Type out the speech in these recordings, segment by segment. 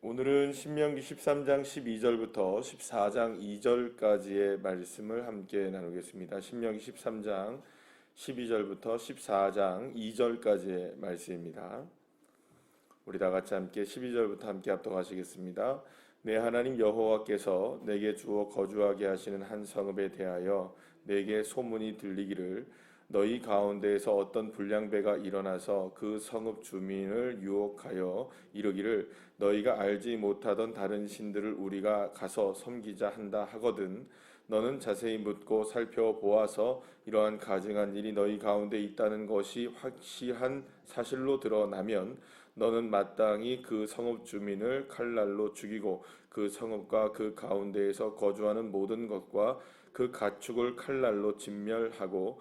오늘은 신명기 13장 12절부터 14장 2절까지의 말씀을 함께 나누겠습니다. 신명기 13장 12절부터 14장 2절까지의 말씀입니다. 우리 다 같이 함께 12절부터 함께 합독하시겠습니다. 내 하나님 여호와께서 내게 주어 거주하게 하시는 한 성읍에 대하여 내게 소문이 들리기를 너희 가운데에서 어떤 불량배가 일어나서 그 성읍 주민을 유혹하여 이르기를 너희가 알지 못하던 다른 신들을 우리가 가서 섬기자 한다 하거든 너는 자세히 묻고 살펴보아서 이러한 가증한 일이 너희 가운데 있다는 것이 확실한 사실로 드러나면 너는 마땅히 그 성읍 주민을 칼날로 죽이고 그 성읍과 그 가운데에서 거주하는 모든 것과 그 가축을 칼날로 진멸하고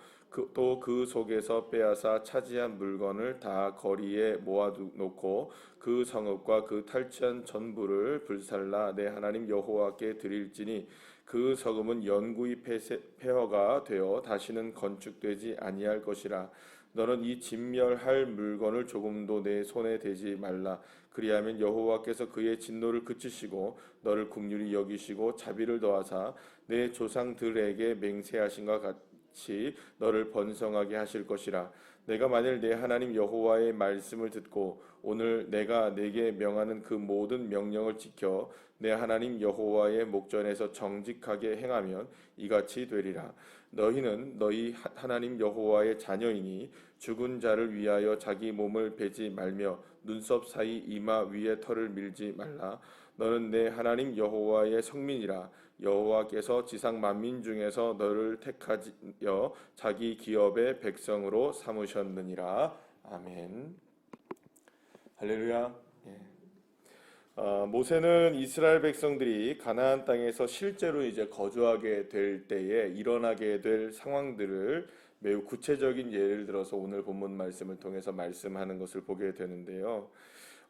또 그 속에서 빼앗아 차지한 물건을 다 거리에 모아놓고 그 성읍과 그 탈취한 전부를 불살라 내 하나님 여호와께 드릴지니 그 성읍은 영구히 폐허가 되어 다시는 건축되지 아니할 것이라. 너는 이 진멸할 물건을 조금도 내 손에 대지 말라. 그리하면 여호와께서 그의 진노를 그치시고 너를 긍휼히 여기시고 자비를 더하사 내 조상들에게 맹세하신 것 같이 너를 번성하게 하실 것이라. 내가 만일 내 하나님 여호와의 말씀을 듣고 오늘 내가 내게 명하는 그 모든 명령을 지켜 내 하나님 여호와의 목전에서 정직하게 행하면 이같이 되리라. 너희는 너희 하나님 여호와의 자녀이니 죽은 자를 위하여 자기 몸을 베지 말며 눈썹 사이 이마 위에 털을 밀지 말라. 너는 내 하나님 여호와의 성민이라. 여호와께서 지상 만민 중에서 너를 택하여 자기 기업의 백성으로 삼으셨느니라. 아멘. 할렐루야. 모세는 이스라엘 백성들이 가나안 땅에서 실제로 이제 거주하게 될 때에 일어나게 될 상황들을 매우 구체적인 예를 들어서 오늘 본문 말씀을 통해서 말씀하는 것을 보게 되는데요.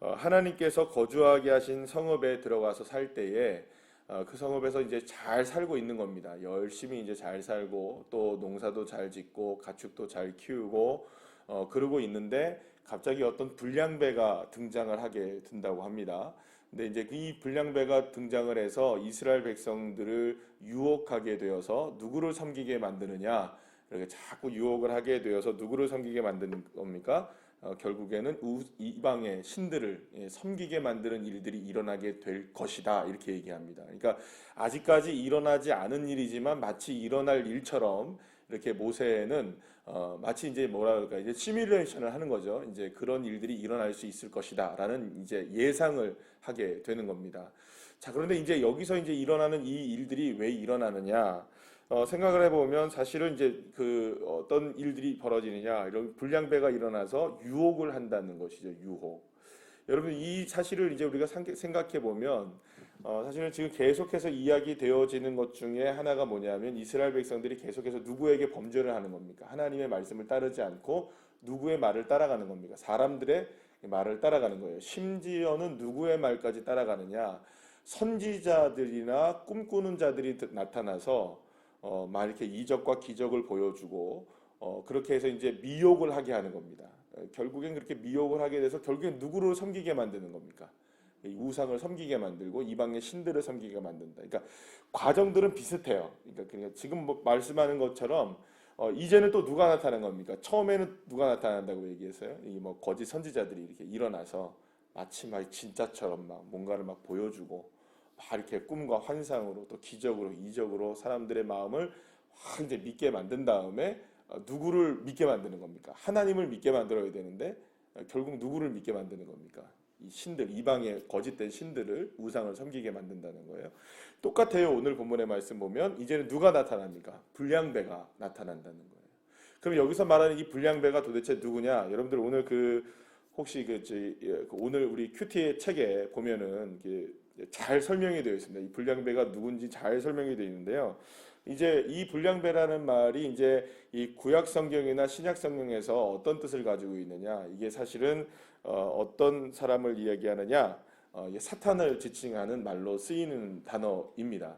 하나님께서 거주하게 하신 성읍에 들어가서 살 때에 그 성읍에서 이제 잘 살고 있는 겁니다. 열심히 이제 잘 살고 또 농사도 잘 짓고 가축도 잘 키우고 그러고 있는데 갑자기 어떤 불량배가 등장을 하게 된다고 합니다. 근데 이제 이 불량배가 등장을 해서 이스라엘 백성들을 유혹하게 되어서 누구를 섬기게 만드느냐? 이렇게 자꾸 유혹을 하게 되어서 누구를 섬기게 만드는 겁니까? 결국에는 이방의 신들을 섬기게 만드는 일들이 일어나게 될 것이다 이렇게 얘기합니다. 그러니까 아직까지 일어나지 않은 일이지만 마치 일어날 일처럼 이렇게 모세는 마치 이제 뭐라 그럴까 이제 시뮬레이션을 하는 거죠. 이제 그런 일들이 일어날 수 있을 것이다라는 이제 예상을 하게 되는 겁니다. 자, 그런데 이제 여기서 이제 일어나는 이 일들이 왜 일어나느냐? 생각을 해보면 사실은 이제 그 어떤 일들이 벌어지느냐 이런 불량배가 일어나서 유혹을 한다는 것이죠. 유혹. 여러분 이 사실을 이제 우리가 생각해 보면 사실은 지금 계속해서 이야기되어지는 것 중에 하나가 뭐냐면 이스라엘 백성들이 계속해서 누구에게 범죄를 하는 겁니까? 하나님의 말씀을 따르지 않고 누구의 말을 따라가는 겁니까? 사람들의 말을 따라가는 거예요. 심지어는 누구의 말까지 따라가느냐? 선지자들이나 꿈꾸는 자들이 나타나서 막 이렇게 이적과 기적을 보여주고 그렇게 해서 이제 미혹을 하게 하는 겁니다. 결국엔 그렇게 미혹을 하게 돼서 결국엔 누구를 섬기게 만드는 겁니까? 이 우상을 섬기게 만들고 이방의 신들을 섬기게 만든다. 그러니까 과정들은 비슷해요. 그러니까 지금 뭐 말씀하는 것처럼 이제는 또 누가 나타난 겁니까? 처음에는 누가 나타난다고 얘기했어요? 이 뭐 거짓 선지자들이 이렇게 일어나서 마치 막 진짜처럼 막 뭔가를 막 보여주고 막 이렇게 꿈과 환상으로 또 기적으로 이적으로 사람들의 마음을 확 이제 믿게 만든 다음에 누구를 믿게 만드는 겁니까? 하나님을 믿게 만들어야 되는데 결국 누구를 믿게 만드는 겁니까? 이 신들, 이방의 거짓된 신들을 우상을 섬기게 만든다는 거예요. 똑같아요. 오늘 본문의 말씀 보면 이제는 누가 나타납니까? 불량배가 나타난다는 거예요. 그럼 여기서 말하는 이 불량배가 도대체 누구냐? 여러분들 오늘 혹시 오늘 우리 큐티의 책에 보면은 잘 설명이 되어 있습니다. 이 불량배가 누군지 잘 설명이 되어 있는데요. 이제 이 불량배라는 말이 이제 이 구약 성경이나 신약 성경에서 어떤 뜻을 가지고 있느냐? 이게 사실은 어떤 사람을 이야기하느냐? 사탄을 지칭하는 말로 쓰이는 단어입니다.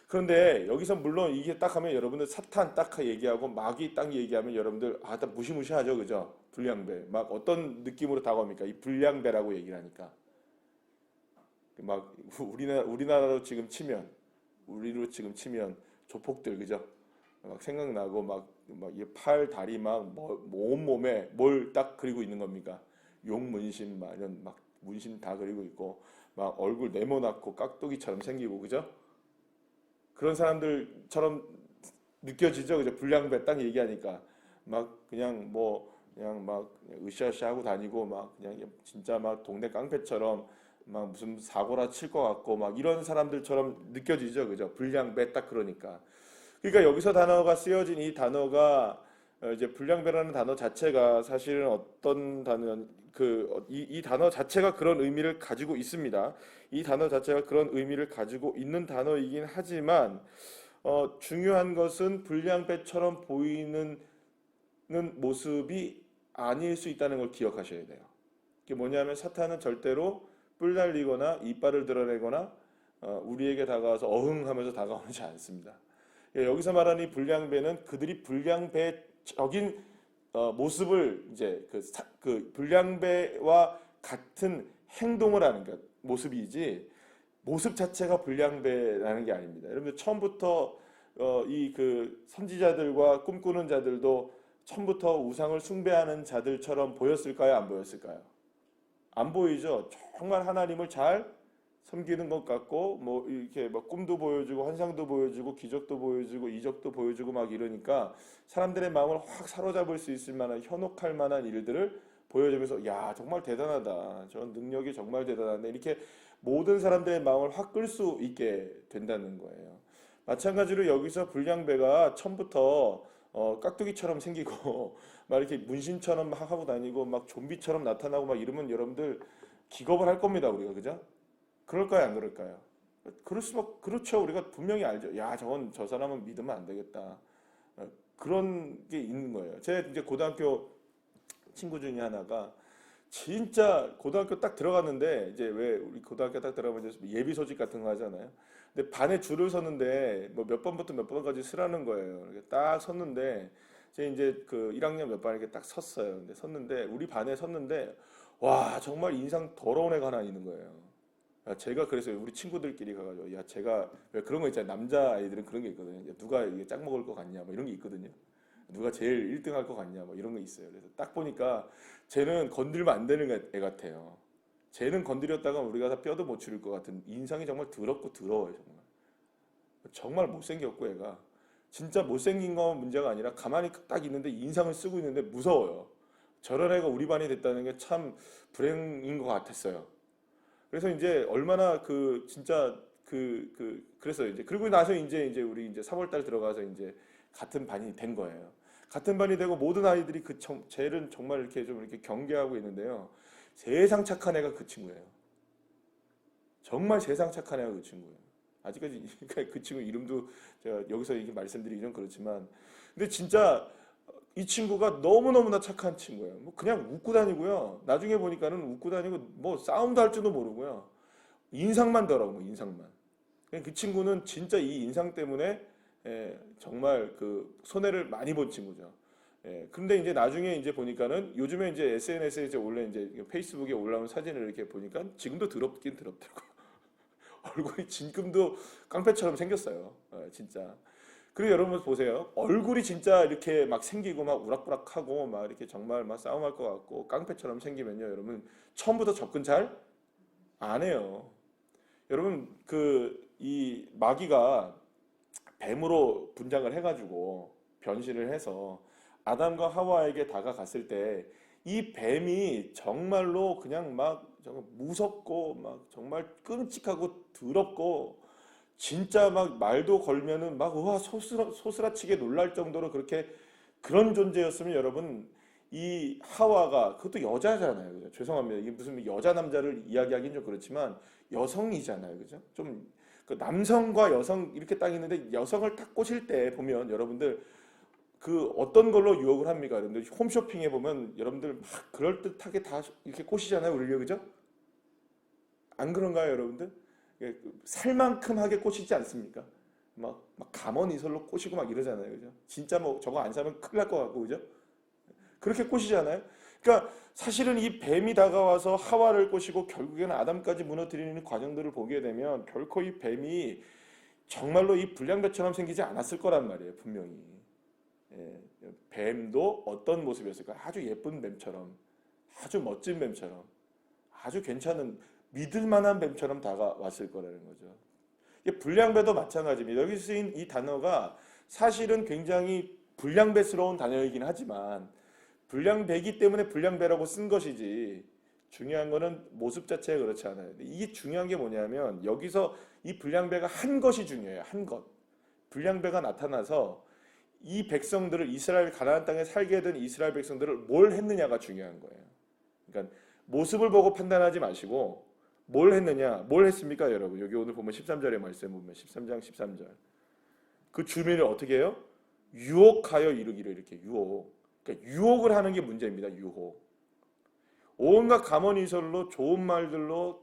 그런데 여기서 물론 이게 딱 하면 여러분들 사탄 딱 얘기하고 마귀 딱 얘기하면 여러분들 다 무시무시하죠, 그죠? 불량배 막 어떤 느낌으로 다가옵니까? 이 불량배라고 얘기를 하니까 막 우리나라로 지금 치면 우리로 지금 치면 조폭들 그죠? 막 생각나고 막이팔 다리 막뭐 온몸에 뭘 딱 그리고 있는 겁니까? 용 문신 막 이런 막 문신 다 그리고 있고 막 얼굴 네모나고 깍두기처럼 생기고 그죠? 그런 사람들처럼 느껴지죠, 그죠? 불량배 딱 얘기하니까 막 그냥 뭐 그냥 막 으쌰으쌰 하고 다니고 막 그냥 진짜 막 동네 깡패처럼 막 무슨 사고라 칠 것 같고 막 이런 사람들처럼 느껴지죠, 그죠? 불량배 딱 그러니까. 그러니까 여기서 단어가 쓰여진 이 단어가 이제 불량배라는 단어 자체가 사실은 어떤 단어 이 단어 자체가 그런 의미를 가지고 있습니다. 이 단어 자체가 그런 의미를 가지고 있는 단어이긴 하지만 중요한 것은 불량배처럼 보이는 모습이 아닐 수 있다는 걸 기억하셔야 돼요. 이게 뭐냐면 사탄은 절대로 뿔 날리거나 이빨을 드러내거나 우리에게 다가와서 어흥하면서 다가오지 않습니다. 예, 여기서 말하는 이 불량배는 그들이 불량배적인 모습을 이제 그 불량배와 같은 행동을 하는 것 모습이지 모습 자체가 불량배라는 게 아닙니다. 여러분 처음부터 이 그 선지자들과 꿈꾸는 자들도 처음부터 우상을 숭배하는 자들처럼 보였을까요? 안 보였을까요? 안 보이죠. 정말 하나님을 잘 섬기는 것 같고 뭐 이렇게 막 꿈도 보여주고 환상도 보여주고 기적도 보여주고 이적도 보여주고 막 이러니까 사람들의 마음을 확 사로잡을 수 있을 만한 현혹할 만한 일들을 보여주면서 야 정말 대단하다. 저런 능력이 정말 대단하네. 이렇게 모든 사람들의 마음을 확 끌 수 있게 된다는 거예요. 마찬가지로 여기서 불량배가 처음부터 깍두기처럼 생기고 막 이렇게 문신처럼 막 하고 다니고 막 좀비처럼 나타나고 막 이러면 여러분들 기겁을 할 겁니다 우리가 그죠? 그럴까요 안 그럴까요? 그럴 수밖 그렇죠 우리가 분명히 알죠. 야 저건 저 사람은 믿으면 안 되겠다. 그런 게 있는 거예요. 제 이제 고등학교 친구 중에 하나가 진짜 고등학교 딱 들어갔는데 이제 왜 우리 고등학교 딱 들어가면 이제 예비 소집 같은 거 하잖아요. 근데 반에 줄을 섰는데 뭐 몇 번부터 몇 번까지 서라는 거예요. 이렇게 딱 섰는데 제 이제 그 1학년 몇 반 이렇게 딱 섰어요. 근데 섰는데 우리 반에 섰는데 와 정말 인상 더러운 애가 하나 있는 거예요. 제가 그래서 우리 친구들끼리 가가지고 야 제가 왜 그런 거 있잖아요. 남자 아이들은 그런 게 있거든요. 야, 누가 이게 짝 먹을 것 같냐 뭐 이런 게 있거든요. 누가 제일 1등 할 것 같냐 뭐 이런 거 있어요. 그래서 딱 보니까 쟤는 건들면 안 되는 애 같아요. 쟤는 건드렸다가 우리가 다 뼈도 못 추릴 것 같은 인상이 정말 더럽고 더러워요 정말. 정말 못생겼고 애가 진짜 못생긴 건 문제가 아니라 가만히 딱 있는데 인상을 쓰고 있는데 무서워요. 저런 애가 우리 반이 됐다는 게 참 불행인 것 같았어요. 그래서 이제 얼마나 그 진짜 그래서 이제 그리고 나서 이제 우리 이제 3월 달 들어가서 이제 같은 반이 된 거예요. 같은 반이 되고 모든 아이들이 쟤를 정말 이렇게 좀 이렇게 경계하고 있는데요. 세상 착한 애가 그 친구예요. 정말 세상 착한 애가 그 친구예요. 아직까지 그 친구 이름도 제가 여기서 이렇게 말씀드리기 좀 그렇지만 근데 진짜 이 친구가 너무너무나 착한 친구예요. 뭐 그냥 웃고 다니고요. 나중에 보니까는 웃고 다니고 뭐 싸움도 할 줄도 모르고요. 인상만 더라고 뭐 인상만. 그 친구는 진짜 이 인상 때문에 정말 그 손해를 많이 본 친구죠. 근데 이제 나중에 이제 보니까는 요즘에 이제 SNS에 이제 원래 이제 페이스북에 올라온 사진을 이렇게 보니까 지금도 더럽긴 더럽더라고. 얼굴이 지금도 깡패처럼 생겼어요. 진짜. 그리고 여러분 보세요. 얼굴이 진짜 이렇게 막 생기고 막 우락부락하고 막 이렇게 정말 막 싸움할 것 같고 깡패처럼 생기면요. 여러분 처음부터 접근 잘 안 해요. 여러분 그 이 마귀가 뱀으로 분장을 해가지고 변신을 해서 아담과 하와에게 다가갔을 때 이 뱀이 정말로 그냥 막 정말 무섭고 막 정말 끔찍하고 더럽고 진짜 막 말도 걸면은 막 우와 소스라치게 놀랄 정도로 그렇게 그런 존재였으면 여러분 이 하와가 그것도 여자잖아요. 그죠? 죄송합니다. 이게 무슨 여자 남자를 이야기하기는 좀 그렇지만 여성이잖아요. 그죠? 좀 그 남성과 여성 이렇게 딱 있는데 여성을 딱 꼬실 때 보면 여러분들 그 어떤 걸로 유혹을 합니까? 여러분들 홈쇼핑에 보면 여러분들 막 그럴듯하게 다 이렇게 꼬시잖아요. 우리를 그죠? 안 그런가요, 여러분들? 예, 살만큼하게 꼬시지 않습니까? 막 감언 이설로 꼬시고 막 이러잖아요. 그죠? 진짜 뭐 저거 안 사면 큰일 날 것 같고 그죠? 그렇게 꼬시잖아요. 그러니까 사실은 이 뱀이 다가와서 하와를 꼬시고 결국에는 아담까지 무너뜨리는 과정들을 보게 되면 결코 이 뱀이 정말로 이 불량배처럼 생기지 않았을 거란 말이에요. 분명히. 예, 뱀도 어떤 모습이었을까? 아주 예쁜 뱀처럼, 아주 멋진 뱀처럼, 아주 괜찮은 믿을 만한 뱀처럼 다가왔을 거라는 거죠. 이게 불량배도 마찬가지입니다. 여기 쓰인 이 단어가 사실은 굉장히 불량배스러운 단어이긴 하지만 불량배기 때문에 불량배라고 쓴 것이지 중요한 거는 모습 자체가 그렇지 않아요. 이게 중요한 게 뭐냐면 여기서 이 불량배가 한 것이 중요해요. 한 것. 불량배가 나타나서 이 백성들을 이스라엘 가나안 땅에 살게 된 이스라엘 백성들을 뭘 했느냐가 중요한 거예요. 그러니까 모습을 보고 판단하지 마시고 뭘 했느냐, 뭘 했습니까, 여러분? 여기 오늘 보면 13절의 말씀 보면 13장 13절. 그 주민을 어떻게 해요? 유혹하여 이르기를 이렇게 유혹. 그러니까 유혹을 하는 게 문제입니다. 유혹. 온갖 가문이설로 좋은 말들로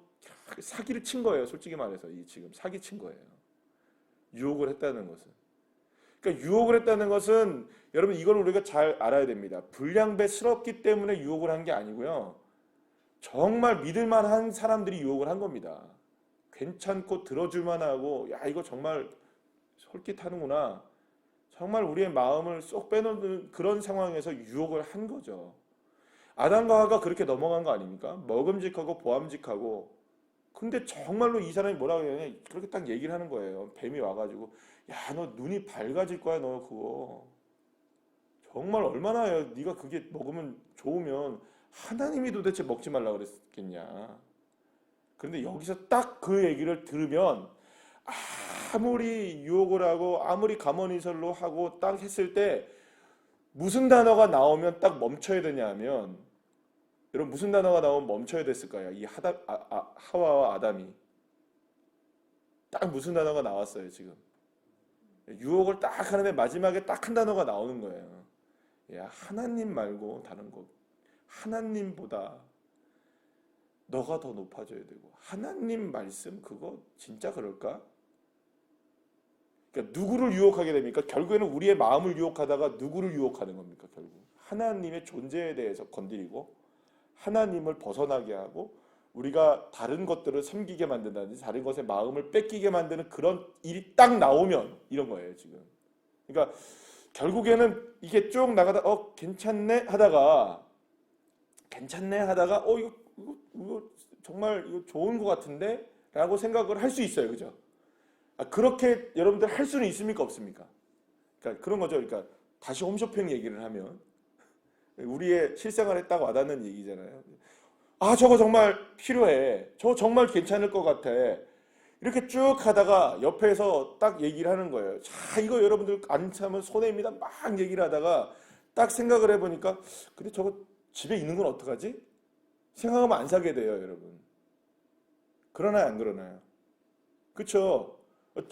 사기를 친 거예요. 솔직히 말해서 지금 사기 친 거예요. 유혹을 했다는 것은. 그러니까 유혹을 했다는 것은 여러분 이걸 우리가 잘 알아야 됩니다. 불량배스럽기 때문에 유혹을 한 게 아니고요. 정말 믿을만한 사람들이 유혹을 한 겁니다. 괜찮고 들어줄만 하고 야 이거 정말 솔깃하는구나. 정말 우리의 마음을 쏙 빼놓는 그런 상황에서 유혹을 한 거죠. 아담과 하와가 그렇게 넘어간 거 아닙니까? 먹음직하고 보암직하고 근데 정말로 이 사람이 뭐라고 하냐 그렇게 딱 얘기를 하는 거예요. 뱀이 와가지고 야 너 눈이 밝아질 거야 너 그거 정말 얼마나 네가 그게 먹으면 좋으면 하나님이 도대체 먹지 말라 그랬겠냐. 그런데 여기서 딱 그 얘기를 들으면 아무리 유혹을 하고 아무리 가머니설로 하고 딱 했을 때 무슨 단어가 나오면 딱 멈춰야 되냐 하면 여러분 무슨 단어가 나오면 멈춰야 됐을까요? 이 하와와 아담이 딱 무슨 단어가 나왔어요 지금. 유혹을 딱 하는데 마지막에 딱 한 단어가 나오는 거예요. 야 하나님 말고 다른 거 하나님보다 너가 더 높아져야 되고 하나님 말씀 그거 진짜 그럴까? 그러니까 누구를 유혹하게 됩니까? 결국에는 우리의 마음을 유혹하다가 누구를 유혹하는 겁니까? 결국 하나님의 존재에 대해서 건드리고 하나님을 벗어나게 하고 우리가 다른 것들을 섬기게 만든다든지 다른 것에 마음을 뺏기게 만드는 그런 일이 딱 나오면 이런 거예요 지금. 그러니까 결국에는 이게 쭉 나가다 괜찮네 하다가 이거 정말 이거 좋은 것 같은데 라고 생각을 할 수 있어요. 그죠? 그렇게 여러분들 할 수는 있습니까? 없습니까? 그러니까 그런 거죠. 그러니까 다시 홈쇼핑 얘기를 하면 우리의 실생활에 딱 와닿는 얘기잖아요. 저거 정말 필요해. 저거 정말 괜찮을 것 같아. 이렇게 쭉 하다가 옆에서 딱 얘기를 하는 거예요. 자, 이거 여러분들 안 사면 손해입니다. 막 얘기를 하다가 딱 생각을 해보니까 근데 저거 집에 있는 건 어떡하지? 생각하면 안 사게 돼요, 여러분. 그러나요, 안 그러나요? 그쵸?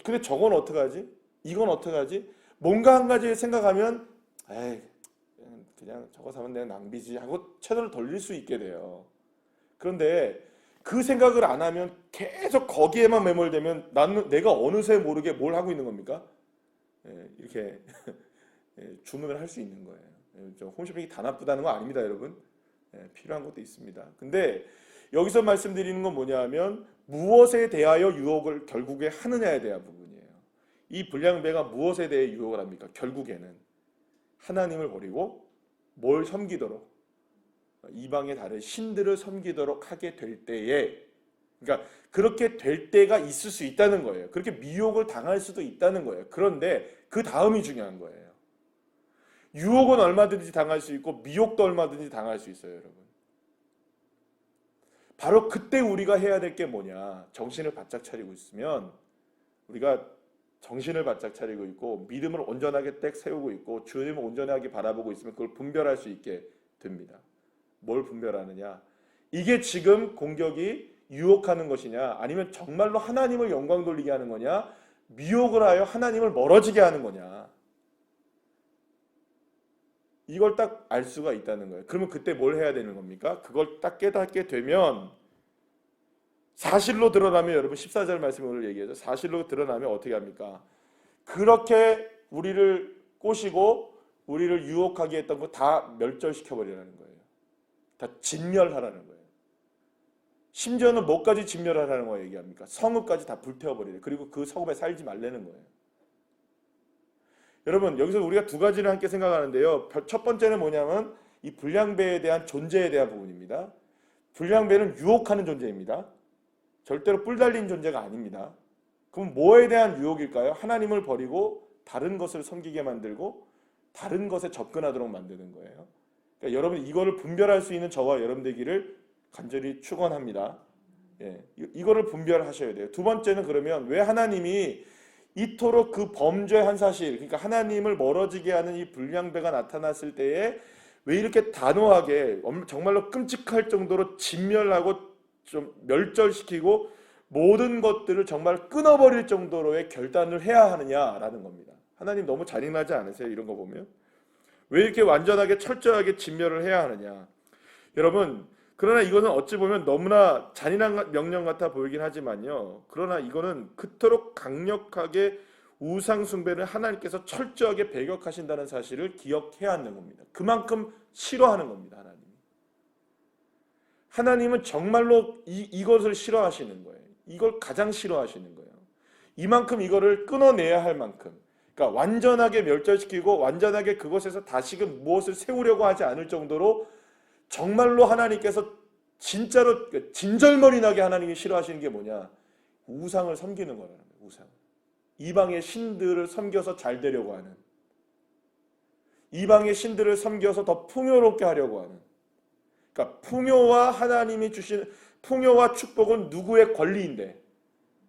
근데 저건 어떡하지? 이건 어떡하지? 뭔가 한 가지 생각하면 에이, 그냥 저거 사면 내가 낭비지 하고 채널을 돌릴 수 있게 돼요. 그런데 그 생각을 안 하면 계속 거기에만 매몰되면 내가 어느새 모르게 뭘 하고 있는 겁니까? 이렇게 주문을 할 수 있는 거예요. 홈쇼핑이 다 나쁘다는 거 아닙니다, 여러분. 필요한 것도 있습니다. 근데 여기서 말씀드리는 건 뭐냐면 무엇에 대하여 유혹을 결국에 하느냐에 대한 부분이에요. 이 불량배가 무엇에 대해 유혹을 합니까? 결국에는 하나님을 버리고 뭘 섬기도록 이방의 다른 신들을 섬기도록 하게 될 때에 그러니까 그렇게 될 때가 있을 수 있다는 거예요. 그렇게 미혹을 당할 수도 있다는 거예요. 그런데 그 다음이 중요한 거예요. 유혹은 얼마든지 당할 수 있고 미혹도 얼마든지 당할 수 있어요, 여러분. 바로 그때 우리가 해야 될 게 뭐냐? 정신을 바짝 차리고 있으면 우리가 정신을 바짝 차리고 있고 믿음을 온전하게 딱 세우고 있고 주님을 온전하게 바라보고 있으면 그걸 분별할 수 있게 됩니다. 뭘 분별하느냐? 이게 지금 공격이 유혹하는 것이냐? 아니면 정말로 하나님을 영광 돌리게 하는 거냐? 미혹을 하여 하나님을 멀어지게 하는 거냐? 이걸 딱 알 수가 있다는 거예요. 그러면 그때 뭘 해야 되는 겁니까? 그걸 딱 깨닫게 되면 사실로 드러나면 여러분 14절 말씀을 오늘 얘기하죠. 사실로 드러나면 어떻게 합니까? 그렇게 우리를 꼬시고 우리를 유혹하게 했던 거 다 멸절시켜 버리라는 거예요. 다 진멸하라는 거예요. 심지어는 뭐까지 진멸하라는 거 얘기합니까? 성읍까지 다 불태워버리래. 그리고 그 성읍에 살지 말라는 거예요. 여러분, 여기서 우리가 두 가지를 함께 생각하는데요. 첫 번째는 뭐냐면 이 불량배에 대한 존재에 대한 부분입니다. 불량배는 유혹하는 존재입니다. 절대로 뿔 달린 존재가 아닙니다. 그럼 뭐에 대한 유혹일까요? 하나님을 버리고 다른 것을 섬기게 만들고 다른 것에 접근하도록 만드는 거예요. 그러니까 여러분, 이거를 분별할 수 있는 저와 여러분 되기를 간절히 축원합니다. 예, 이거를 분별하셔야 돼요. 두 번째는 그러면 왜 하나님이 이토록 그 범죄 한 사실, 그러니까 하나님을 멀어지게 하는 이 불량배가 나타났을 때에 왜 이렇게 단호하게 정말로 끔찍할 정도로 진멸하고 좀 멸절시키고 모든 것들을 정말 끊어버릴 정도로의 결단을 해야 하느냐라는 겁니다. 하나님 너무 잔인하지 않으세요? 이런 거 보면 왜 이렇게 완전하게 철저하게 진멸을 해야 하느냐. 여러분, 그러나 이것은 어찌 보면 너무나 잔인한 명령 같아 보이긴 하지만요. 그러나 이거는 그토록 강력하게 우상 숭배를 하나님께서 철저하게 배격하신다는 사실을 기억해야 하는 겁니다. 그만큼 싫어하는 겁니다. 하나님은 정말로 이것을 싫어하시는 거예요. 이걸 가장 싫어하시는 거예요. 이만큼 이거를 끊어내야 할 만큼, 그러니까 완전하게 멸절시키고 완전하게 그것에서 다시금 무엇을 세우려고 하지 않을 정도로 정말로 하나님께서 진짜로 진절머리 나게 하나님이 싫어하시는 게 뭐냐? 우상을 섬기는 거라는 거예요. 우상. 이방의 신들을 섬겨서 잘 되려고 하는, 이방의 신들을 섬겨서 더 풍요롭게 하려고 하는. 그러니까 풍요와 하나님이 주신 풍요와 축복은 누구의 권리인데?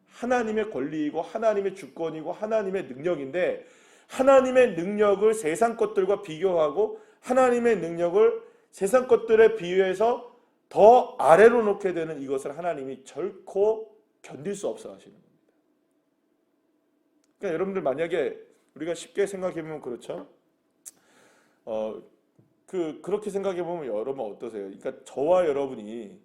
하나님의 권리이고 하나님의 주권이고 하나님의 능력인데, 하나님의 능력을 세상 것들과 비교하고 하나님의 능력을 세상 것들에 비유해서 더 아래로 놓게 되는 이것을 하나님이 결코 견딜 수 없어 하시는 겁니다. 그러니까 여러분들 만약에 우리가 쉽게 생각해 보면 그렇죠. 그렇게 생각해 보면 여러분 어떠세요? 그러니까 저와 여러분이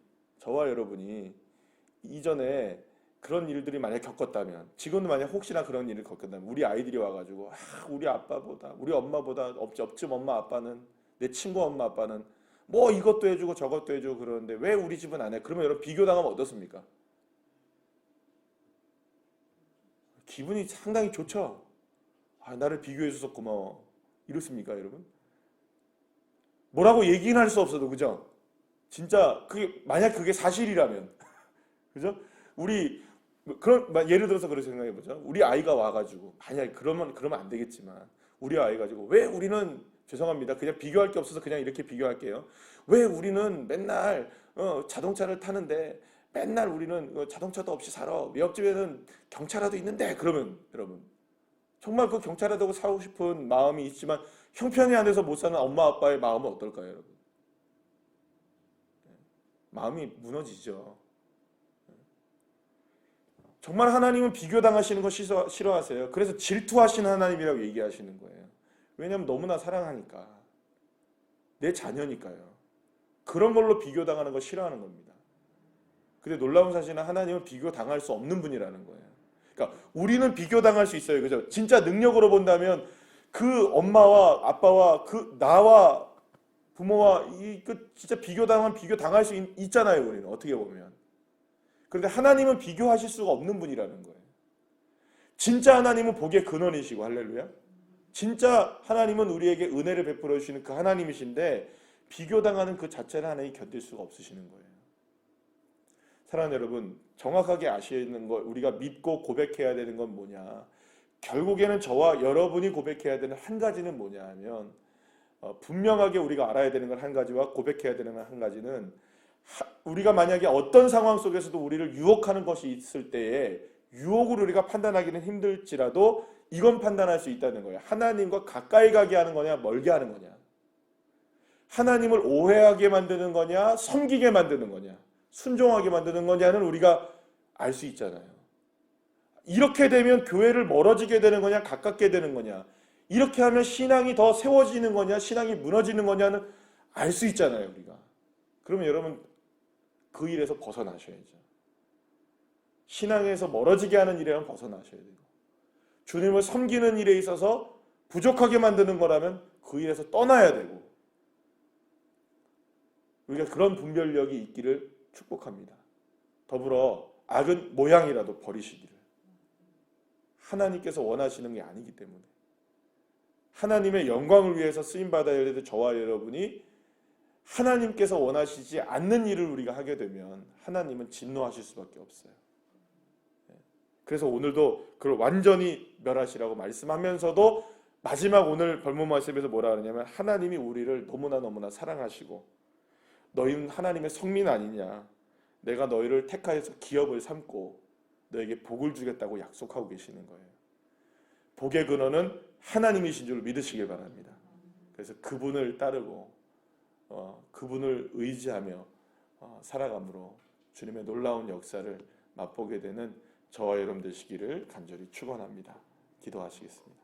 이전에 그런 일들이 만약 겪었다면, 지금도 만약 혹시나 그런 일을 겪었다면, 우리 아이들이 와가지고 우리 아빠보다, 우리 엄마보다 옆집 엄마 아빠는, 내 친구 엄마 아빠는 뭐 이것도 해주고 저것도 해주고 그러는데 왜 우리 집은 안 해? 그러면 여러분 비교당하면 어떻습니까? 기분이 상당히 좋죠. 나를 비교해줘서 고마워. 이렇습니까, 여러분? 뭐라고 얘기는 할 수 없어도, 그죠? 진짜 만약 그게 사실이라면, 그죠? 우리 예를 들어서 그렇게 생각해 보죠. 우리 아이가 와가지고, 만약 그러면 안 되겠지만, 우리 아이 가지고 왜 우리는, 죄송합니다, 그냥 비교할 게 없어서 그냥 이렇게 비교할게요. 왜 우리는 맨날 자동차를 타는데 맨날 우리는 자동차도 없이 살아. 옆집에는 경차라도 있는데. 그러면 여러분 정말 그 경차라도 사고 싶은 마음이 있지만 형편이 안 돼서 못 사는 엄마 아빠의 마음은 어떨까요, 여러분? 마음이 무너지죠. 정말 하나님은 비교당하시는 거 싫어하세요. 그래서 질투하시는 하나님이라고 얘기하시는 거예요. 왜냐하면 너무나 사랑하니까. 내 자녀니까요. 그런 걸로 비교당하는 거 싫어하는 겁니다. 근데 놀라운 사실은 하나님은 비교당할 수 없는 분이라는 거예요. 그러니까 우리는 비교당할 수 있어요. 그죠? 진짜 능력으로 본다면 그 엄마와 아빠와 그 나와 부모와 진짜 비교당할 수 있잖아요. 우리는 어떻게 보면. 그런데 하나님은 비교하실 수가 없는 분이라는 거예요. 진짜 하나님은 복의 근원이시고, 할렐루야. 진짜 하나님은 우리에게 은혜를 베풀어 주시는 그 하나님이신데 비교당하는 그 자체를 하나님이 견딜 수가 없으시는 거예요. 사랑하는 여러분, 정확하게 아시는 것, 우리가 믿고 고백해야 되는 건 뭐냐? 결국에는 저와 여러분이 고백해야 되는 한 가지는 뭐냐 하면, 분명하게 우리가 알아야 되는 건 한 가지와 고백해야 되는 건 한 가지는, 우리가 만약에 어떤 상황 속에서도 우리를 유혹하는 것이 있을 때에 유혹을 우리가 판단하기는 힘들지라도 이건 판단할 수 있다는 거예요. 하나님과 가까이 가게 하는 거냐, 멀게 하는 거냐. 하나님을 오해하게 만드는 거냐, 섬기게 만드는 거냐, 순종하게 만드는 거냐는 우리가 알 수 있잖아요. 이렇게 되면 교회를 멀어지게 되는 거냐, 가깝게 되는 거냐, 이렇게 하면 신앙이 더 세워지는 거냐, 신앙이 무너지는 거냐는 알 수 있잖아요, 우리가. 그러면 여러분 그 일에서 벗어나셔야죠. 신앙에서 멀어지게 하는 일에는 벗어나셔야 돼요. 주님을 섬기는 일에 있어서 부족하게 만드는 거라면 그 일에서 떠나야 되고, 우리가 그런 분별력이 있기를 축복합니다. 더불어 악은 모양이라도 버리시기를. 하나님께서 원하시는 게 아니기 때문에. 하나님의 영광을 위해서 쓰임받아야 될 저와 여러분이 하나님께서 원하시지 않는 일을 우리가 하게 되면 하나님은 진노하실 수밖에 없어요. 그래서 오늘도 그걸 완전히 멸하시라고 말씀하면서도 마지막 오늘 본문 말씀에서 뭐라 하느냐면 하나님이 우리를 너무나 사랑하시고 너희는 하나님의 성민 아니냐, 내가 너희를 택하여서 기업을 삼고 너에게 복을 주겠다고 약속하고 계시는 거예요. 복의 근원은 하나님이신 줄 믿으시길 바랍니다. 그래서 그분을 따르고 그분을 의지하며 살아감으로 주님의 놀라운 역사를 맛보게 되는 저와 여러분 되시기를 간절히 축원합니다. 기도하시겠습니다.